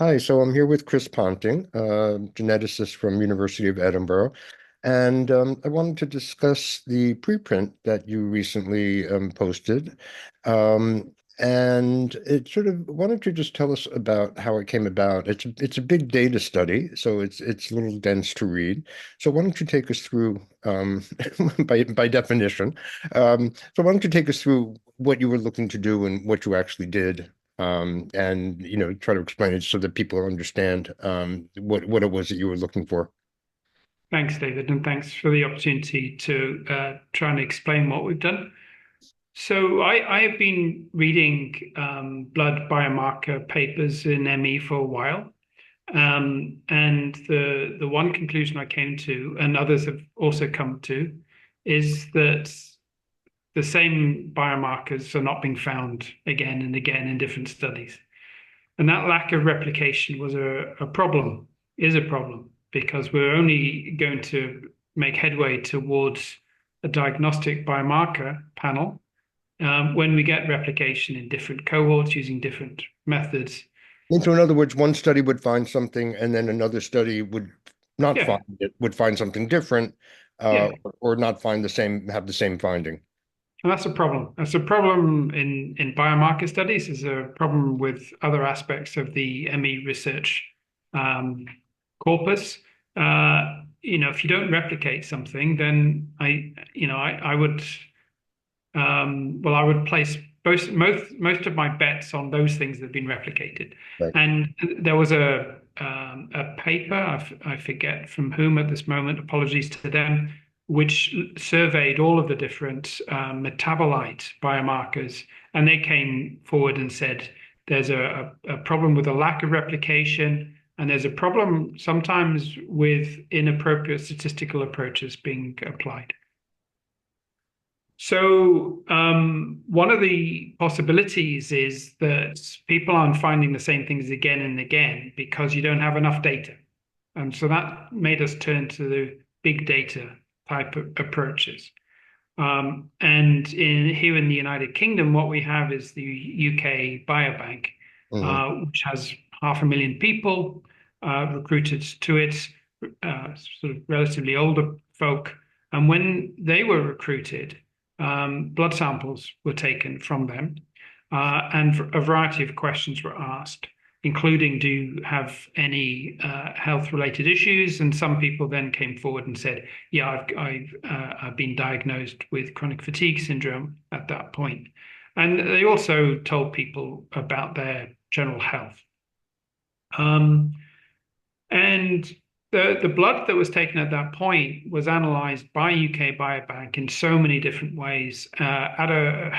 Hi, so I'm here with Chris Ponting, geneticist from University of Edinburgh, and I wanted to discuss the preprint that you recently posted. Um, and it sort of, why don't you just tell us about how it came about? It's a big data study, so it's a little dense to read. So why don't you take us through, by definition, so why don't you take us through what you were looking to do and what you actually did? And try to explain it so that people understand what it was that you were looking for. Thanks, David, and thanks for the opportunity to try and explain what we've done. So I have been reading blood biomarker papers in ME for a while, and the one conclusion I came to, and others have also come to, is that the same biomarkers are not being found again and again in different studies. And that lack of replication was a problem, is a problem, because we're only going to make headway towards a diagnostic biomarker panel when we get replication in different cohorts using different methods. And so, in other words, one study would find something, and then another study would not Yeah, find it, would find something different, yeah. or not find the same, have the same finding. And that's a problem. That's a problem in biomarker studies. Is a problem with other aspects of the ME research um, corpus. If you don't replicate something, then I would, I would place most of my bets on those things that have been replicated. Right. And there was a paper, I forget from whom at this moment, apologies to them, which surveyed all of the different metabolite biomarkers, and they came forward and said there's a problem with a lack of replication, and there's a problem sometimes with inappropriate statistical approaches being applied. So, one of the possibilities is that people aren't finding the same things again and again because you don't have enough data. And so that made us turn to the big data type of approaches. And here in the United Kingdom, what we have is the UK Biobank, Hmm. which has 500,000 people recruited to it, sort of relatively older folk. And when they were recruited, blood samples were taken from them, and a variety of questions were asked, including, do you have any health-related issues? And some people then came forward and said, yeah, I've been diagnosed with chronic fatigue syndrome at that point. And they also told people about their general health. Um, and the blood that was taken at that point was analyzed by UK Biobank in so many different ways at a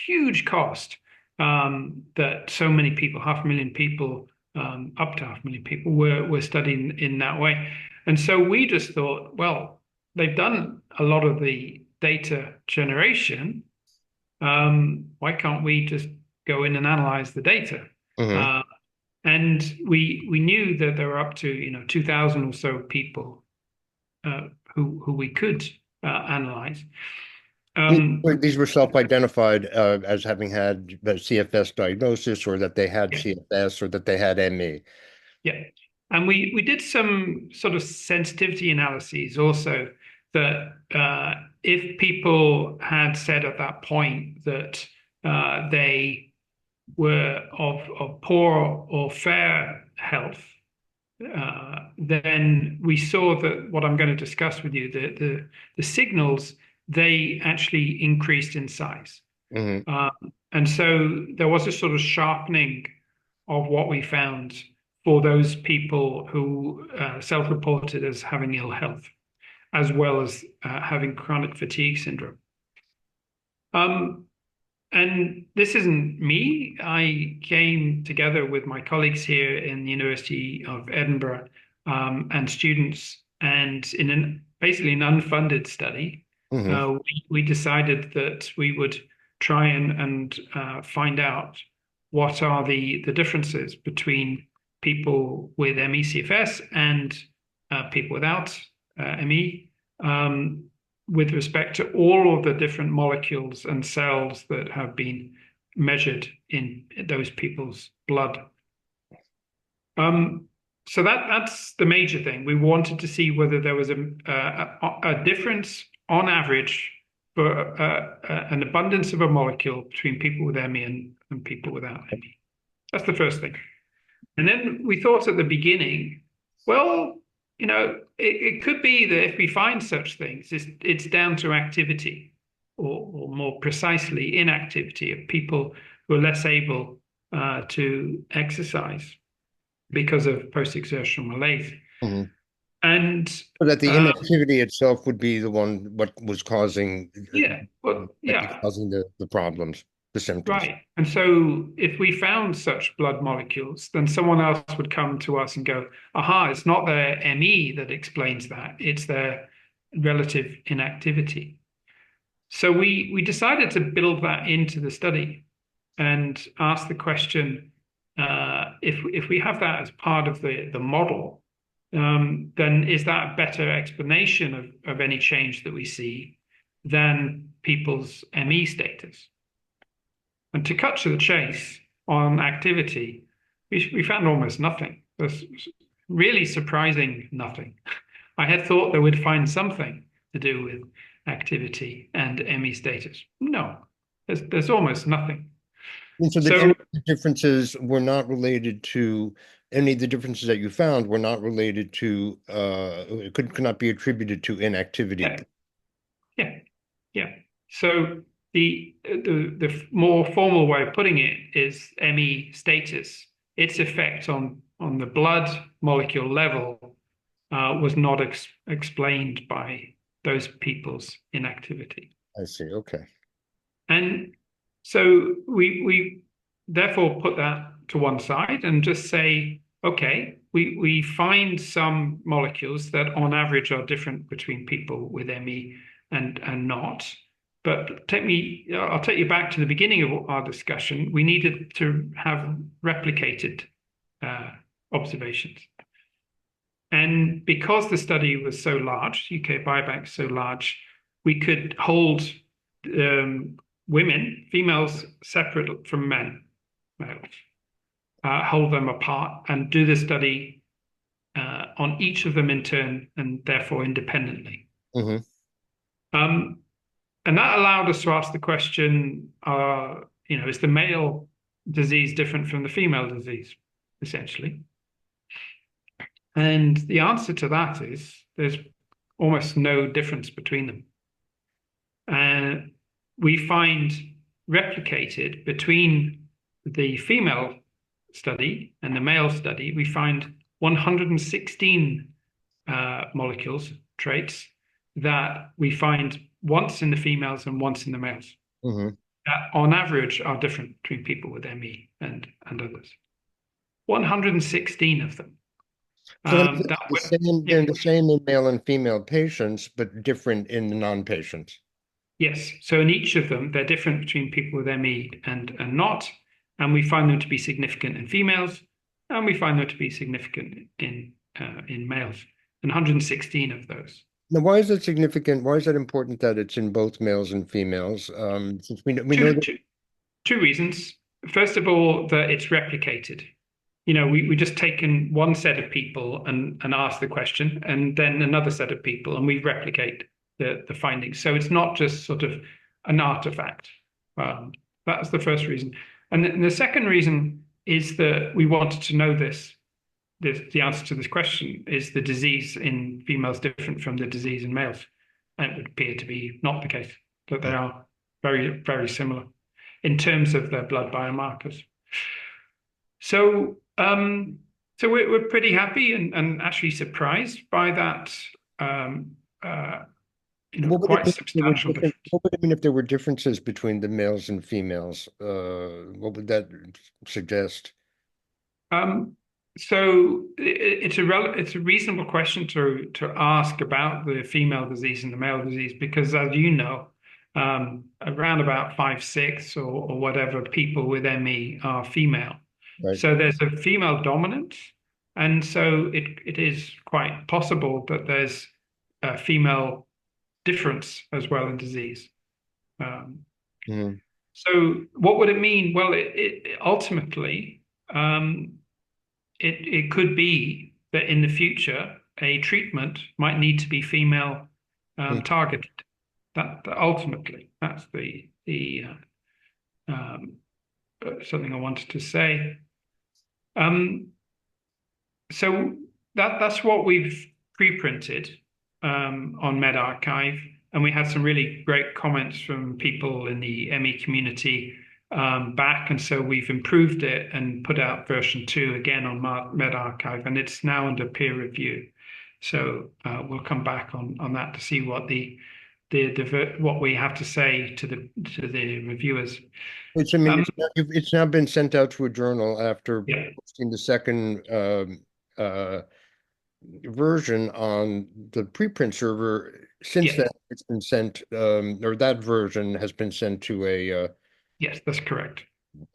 huge cost that so many people, 500,000 people, up to 500,000 people, were studying in that way. And so we just thought, well, they've done a lot of the data generation. Why can't we just go in and analyze the data? Hmm. Uh, and we knew that there were up to 2,000 or so people who we could analyze. Um, These were self-identified as having had the CFS diagnosis, or that they had yeah, CFS, or that they had ME. yeah, and we did some sort of sensitivity analyses also that if people had said at that point that they were of poor or fair health, then we saw that what I'm going to discuss with you, the signals, they actually increased in size. Hmm. Uh, and so there was a sort of sharpening of what we found for those people who self-reported as having ill health, as well as having chronic fatigue syndrome. Um, and this isn't me. I came together with my colleagues here in the University of Edinburgh and students, and in basically an unfunded study, Hmm. we decided that we would try and find out what are the differences between people with ME/CFS and people without ME. With respect to all of the different molecules and cells that have been measured in those people's blood. So that's the major thing. We wanted to see whether there was a difference on average for an abundance of a molecule between people with ME and people without ME. That's the first thing. And then we thought at the beginning, well, it could be that if we find such things, it's down to activity, or more precisely, inactivity of people who are less able to exercise because of post-exertional malaise. Mhm. And So that the inactivity itself would be the one what was causing yeah, well, might be yeah, causing the problems, the symptoms. right. And so if we found such blood molecules, then someone else would come to us and go, aha, it's not their ME that explains that, it's their relative inactivity. So we decided to build that into the study and ask the question, if we have that as part of the model, then is that a better explanation of any change that we see than people's ME status? And to cut to the chase on activity, we found almost nothing. There's really surprising nothing. I had thought they would find something to do with activity and ME status. No, there's almost nothing. And so that any So of the differences were not related to any of the differences that you found were not related to it could not be attributed to inactivity. yeah, yeah, yeah. So the more formal way of putting it is ME status. Its effect on the blood molecule level was not explained by those people's inactivity. I see. Okay. And so we therefore put that to one side and just say, okay, we find some molecules that on average are different between people with ME and not. But I'll take you back to the beginning of our discussion. We needed to have replicated observations. And because the study was so large, UK Biobank so large, we could hold women, females, separate from males, hold them apart and do the study on each of them in turn and therefore independently. Hmm. Um, and that allowed us to ask the question, is the male disease different from the female disease, essentially? And the answer to that is there's almost no difference between them. And we find replicated between the female study and the male study, we find 116 molecules, traits, that we find once in the females and once in the males. Hmm. That on average are different between people with ME and others. 116 of them. So then That they're yeah, the same in male and female patients, but different in the non-patients. yes. So in each of them, they're different between people with ME and not, and we find them to be significant in females, and we find them to be significant in males, and 116 of those. Now, why is it significant? Why is that important that it's in both males and females? Since we know Two, that. two, two reasons. First of all, that it's replicated. We just taken one set of people and asked the question, and then another set of people, and we replicate the findings. So it's not just sort of an artifact. Um, that's the first reason. And the second reason is that we wanted to know the answer to this question, is the disease in females different from the disease in males? And it would appear to be not the case, that they are very, very similar in terms of their blood biomarkers. So, so we're pretty happy and actually surprised by that, What would it quite mean if there were substantial different, difference. what would it mean if there were differences between the males and females? What would that suggest? Um, so it's a reasonable question to ask about the female disease and the male disease because, as you know, around about 5/6 or whatever people with ME are female. Right. So there's a female dominance, and so it is quite possible that there's a female difference as well in disease. Um, Hmm. so what would it mean? Well, it ultimately. it could be that in the future a treatment might need to be female Hmm. targeted. That ultimately that's the um, something I wanted to say. Um, so that's what we've pre-printed on medRxiv, and we had some really great comments from people in the ME community back, and so we've improved it and put out version 2 again on medRxiv, and it's now under peer review. So we'll come back on that to see what what we have to say to the reviewers. It's, I mean, Um, it's now been sent out to a journal after yeah, posting the second version on the preprint server. Since yeah, then, it's been sent, or that version has been sent to a, yes, that's correct.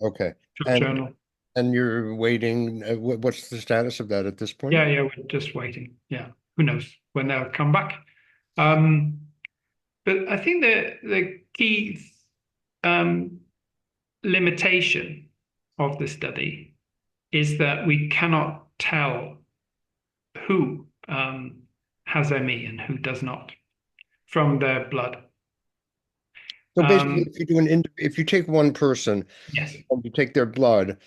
okay. To a And journal. you're waiting, what's the status of that at this point? Yeah, we're just waiting. Yeah, who knows when they'll come back. Um, but I think the key um, limitation of the study is that we cannot tell who has ME and who does not from their blood. So basically, Um, if you take one person yes, and you take their blood,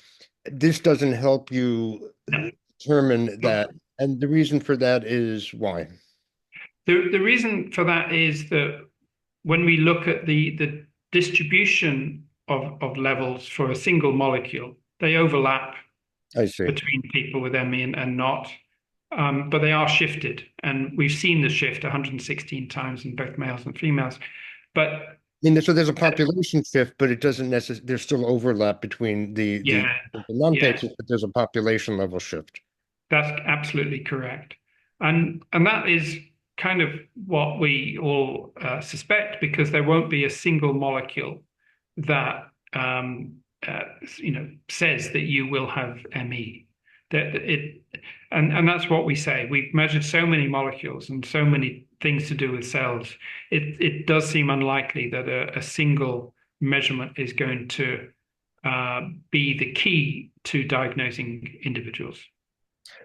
this doesn't help you no. determine that. And the reason for that is why? The reason for that is that when we look at the distribution of levels for a single molecule, they overlap I see. between people with ME and not, but they are shifted. And we've seen the shift 116 times in both males and females. But I mean, so there's a population shift, but it doesn't necessarily, there's still overlap between yeah, the yeah, non-patients, but there's a population level shift. that's absolutely correct. And that is kind of what we all suspect because there won't be a single molecule that uh, says that you will have ME. That it and that's what we say. We've measured so many molecules and so many things to do with cells. It does seem unlikely that a single measurement is going to be the key to diagnosing individuals.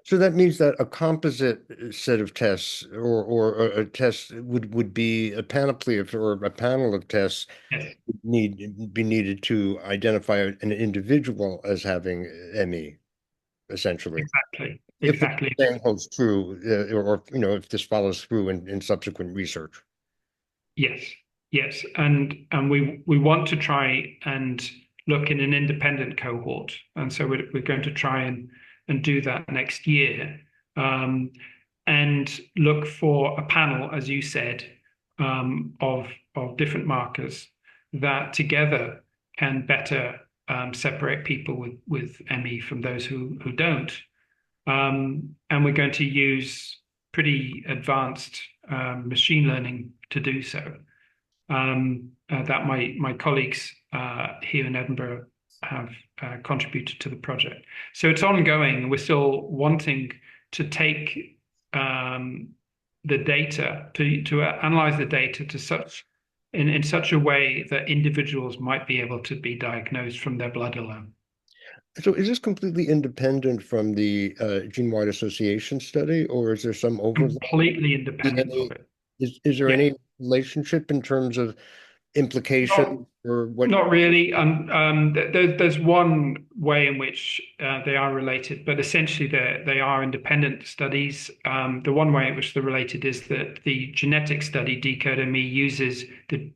So that means that a composite set of tests or a test would be a panoply of or a panel of tests Yes, be needed to identify an individual as having ME, essentially. exactly, If what exactly. you're saying holds true, or if this follows through in subsequent research. Yes, yes, and we want to try and look in an independent cohort, and so we're going to try and do that next year, um, and look for a panel, as you said, of different markers that together can better separate people with ME from those who don't. And we're going to use pretty advanced machine learning to do so. That my colleagues here in Edinburgh have contributed to the project. So it's ongoing. We're still wanting to take the data to analyze the data to such in such a way that individuals might be able to be diagnosed from their blood alone. So is this completely independent from the gene-wide association study, or is there some overlap? Completely independent of Any, it. is there Yeah. any relationship in terms of Not implication or what? Not really. There's one way in which they are related, but essentially they are independent studies. The one way in which they're related is that the genetic study DecodeME uses the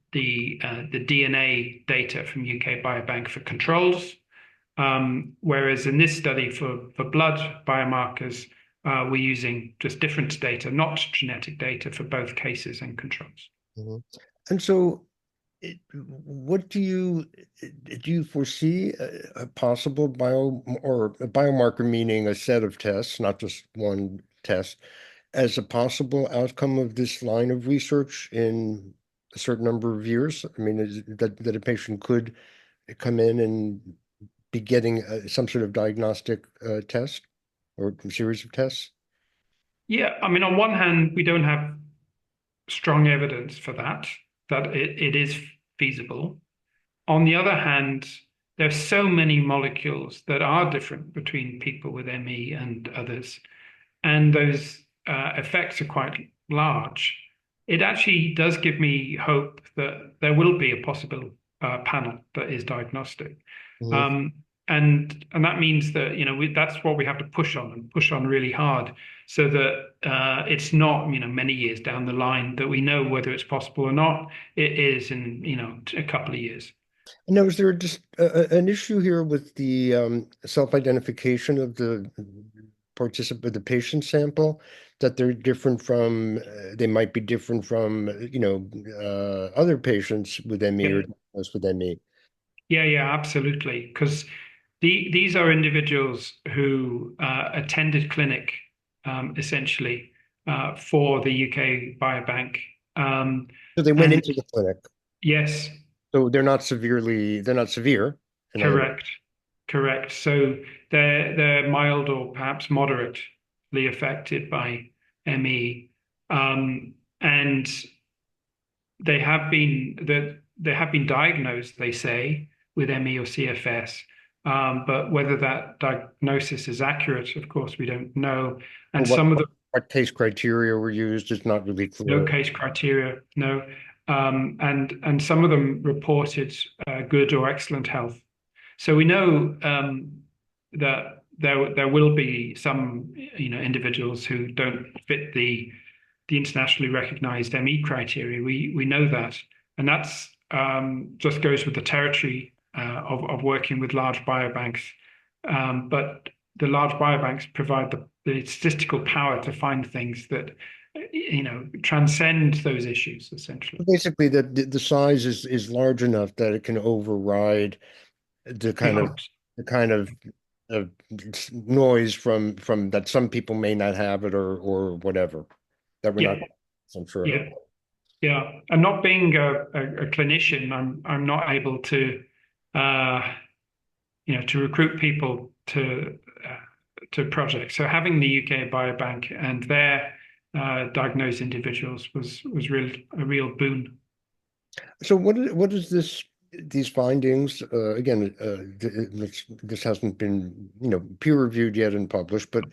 DNA data from UK Biobank for controls, whereas in this study for blood biomarkers, we're using just different data, not genetic data for both cases and controls. Mhm. And so, what do you foresee a possible a biomarker, meaning a set of tests, not just one test, as a possible outcome of this line of research in a certain number of years? I mean, that a patient could come in and be getting some sort of diagnostic test or series of tests? Yeah, I mean, on one hand, we don't have strong evidence for that, that it is feasible. On the other hand, there's so many molecules that are different between people with ME and others, and those effects are quite large. It actually does give me hope that there will be a possible panel that is diagnostic. Mhm. Um, and that means that that's what we have to push on and push on really hard, so that it's not many years down the line that we know whether it's possible or not. It is in a couple of years. Now, is there just an issue here with the self-identification of the participant, the patient sample, that they're different from, they might be different from, other patients with ME or Yeah, diagnosed with ME? yeah, absolutely. Because these are individuals who attended clinic essentially for the UK Biobank. So they went And into the clinic. yes, So they're not severe, in other words. correct, correct. So they're mild or perhaps moderately affected by ME, and they have been diagnosed, they say, with ME or CFS. But whether that diagnosis is accurate, of course, we don't know. Or And some of the what case criteria were used is not really no clear. case criteria, no. And some of them reported good or excellent health. So we know that there will be some individuals who don't fit the internationally recognized ME criteria. We know that, and that's just goes with the territory of working with large biobanks. But the large biobanks provide the statistical power to find things that transcend those issues essentially. Basically, the size is large enough that it can override the We kind of hope. the kind of uh, noise from that some people may not have it or whatever that we're not Yeah, I'm sure. yeah, yeah. And not being a clinician, I'm not able to uh, to recruit people to projects. So having the UK Biobank and their diagnosed individuals was a real boon. So what is this these findings again this hasn't been peer reviewed yet and published, but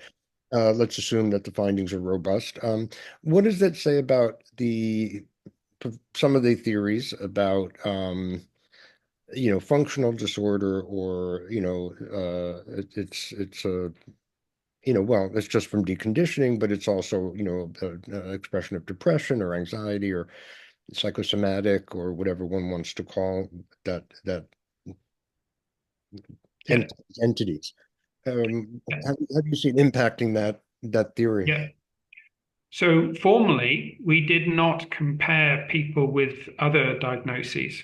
let's assume that the findings are robust. What does that say about the some of the theories about functional disorder, or it's a well, it's just from deconditioning, but it's also expression of depression or anxiety or psychosomatic or whatever one wants to call that Yeah, entities. yeah, How do you see it impacting that theory? yeah. So formally, we did not compare people with other diagnoses.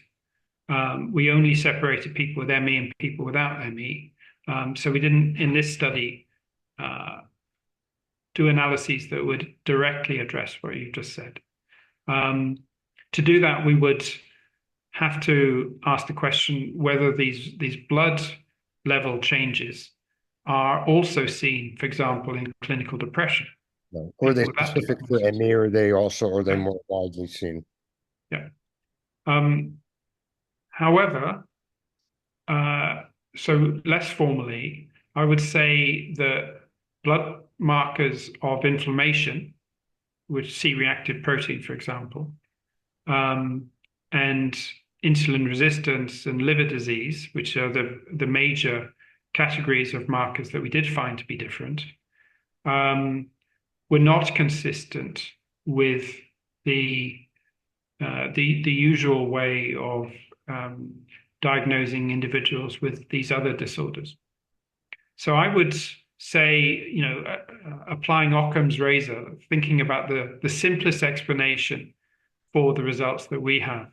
We only separated people with ME and people without ME. So we didn't, in this study, uh, do analyses that would directly address what you just said. Um, to do that, we would have to ask the question whether these blood level changes are also seen, for example, in clinical depression, No. Or are they people with that specific for diagnosis. ME, or are they Yeah, more widely seen? yeah. Um, however, uh, so less formally, I would say that blood markers of inflammation, which C-reactive protein, for example, um, and insulin resistance and liver disease, which are the major categories of markers that we did find to be different, um, were not consistent with the the usual way of um, diagnosing individuals with these other disorders. So I would say, applying Occam's razor, thinking about the simplest explanation for the results that we have,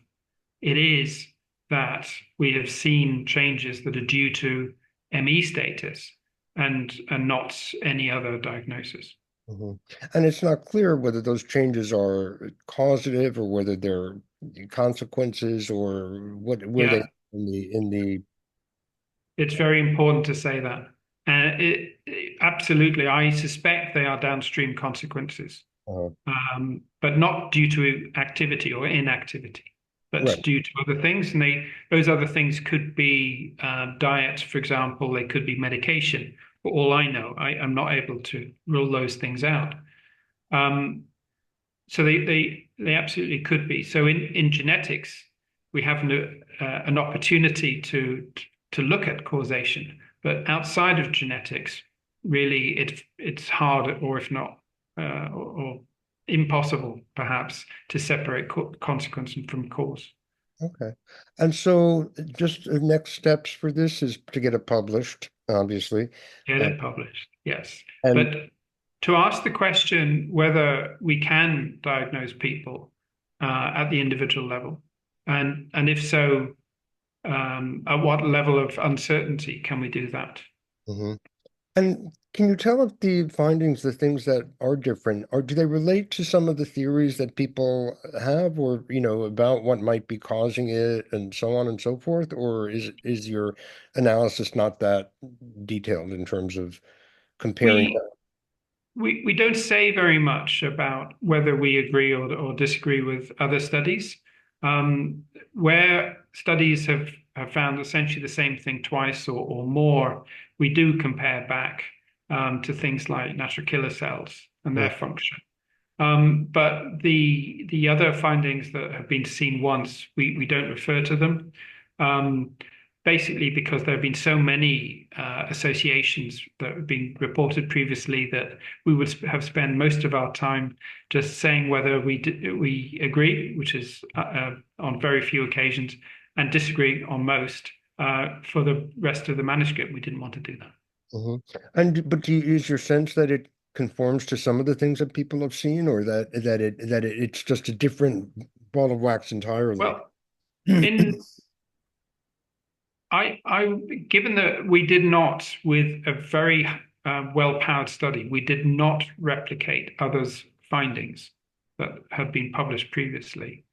it is that we have seen changes that are due to ME status and not any other diagnosis. Mhm. And it's not clear whether those changes are causative or whether they're consequences, or where they Yeah, in the it's very important to say that. Absolutely, I suspect they are downstream consequences, uh, but not due to activity or inactivity. but Right. due to other things. And those other things could be diet, for example, they could be medication. For all I know, I'm not able to rule those things out. Um, so they absolutely could be. So in genetics, we have an opportunity to look at causation, but outside of genetics, really it's hard, or if not, or impossible, perhaps, to separate consequence from cause. Okay. And so just the next steps for this is to get it published, obviously. Get Uh, it published, yes. and But to ask the question whether we can diagnose people at the individual level, and if so, at what level of uncertainty can we do that? mhm. And can you tell if the findings, the things that are different, or do they relate to some of the theories that people have, or about what might be causing it, and so on and so forth? Or is your analysis not that detailed in terms of comparing We that? we don't say very much about whether we agree or disagree with other studies. Where studies have found essentially the same thing twice or more, we do compare back to things like natural killer cells and Mm, their function. But the other findings that have been seen once, we don't refer to them. Um, Basically because there have been so many associations that have been reported previously that we would have spent most of our time just saying whether we agree, which is on very few occasions, and disagree on most. For the rest of the manuscript, we didn't want to do that. mhm. But is your sense that it conforms to some of the things that people have seen, or it's just a different ball of wax entirely? Well, in given that we did not, with a very well-powered study, we did not replicate others' findings that had been published previously.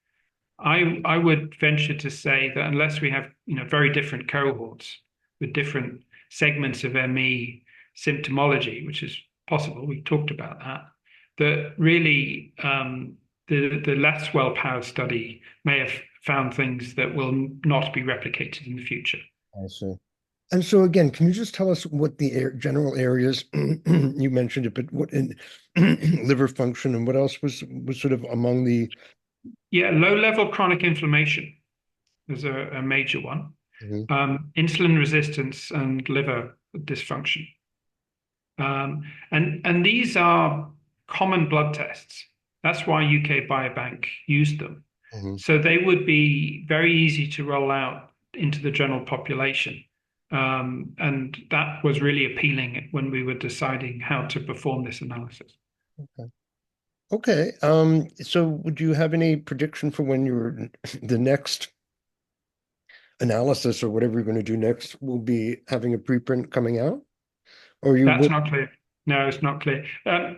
I would venture to say that unless we have, very different cohorts with different segments of ME symptomology, which is possible, we talked about that, that really the less well-powered study may have found things that will not be replicated in the future. I see. And so again, can you just tell us what the general areas you mentioned it, but what in liver function and what else was sort of among the Yeah, low-level chronic inflammation is a major one. Mhm, Insulin resistance and liver dysfunction. And these are common blood tests. That's why UK Biobank used them. mhm. So they would be very easy to roll out into the general population. And that was really appealing when we were deciding how to perform this analysis. Okay. So would you have any prediction for when the next analysis or whatever you're going to do next will be having a preprint coming out? Or you That's will not clear. No, it's not clear.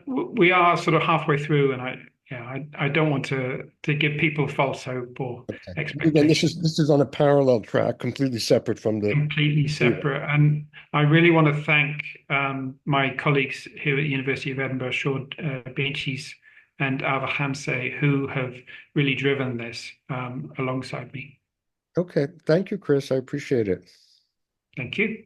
We are sort of halfway through, and I don't want to give people false hope or okay. Again, this expectation. is this is on a parallel track, completely separate from the Completely previous. separate. And I really want to thank my colleagues here at the University of Edinburgh, Sean Benchis and Ava Hamse, who have really driven this alongside me. Okay. Thank you, Chris. I appreciate it. Thank you.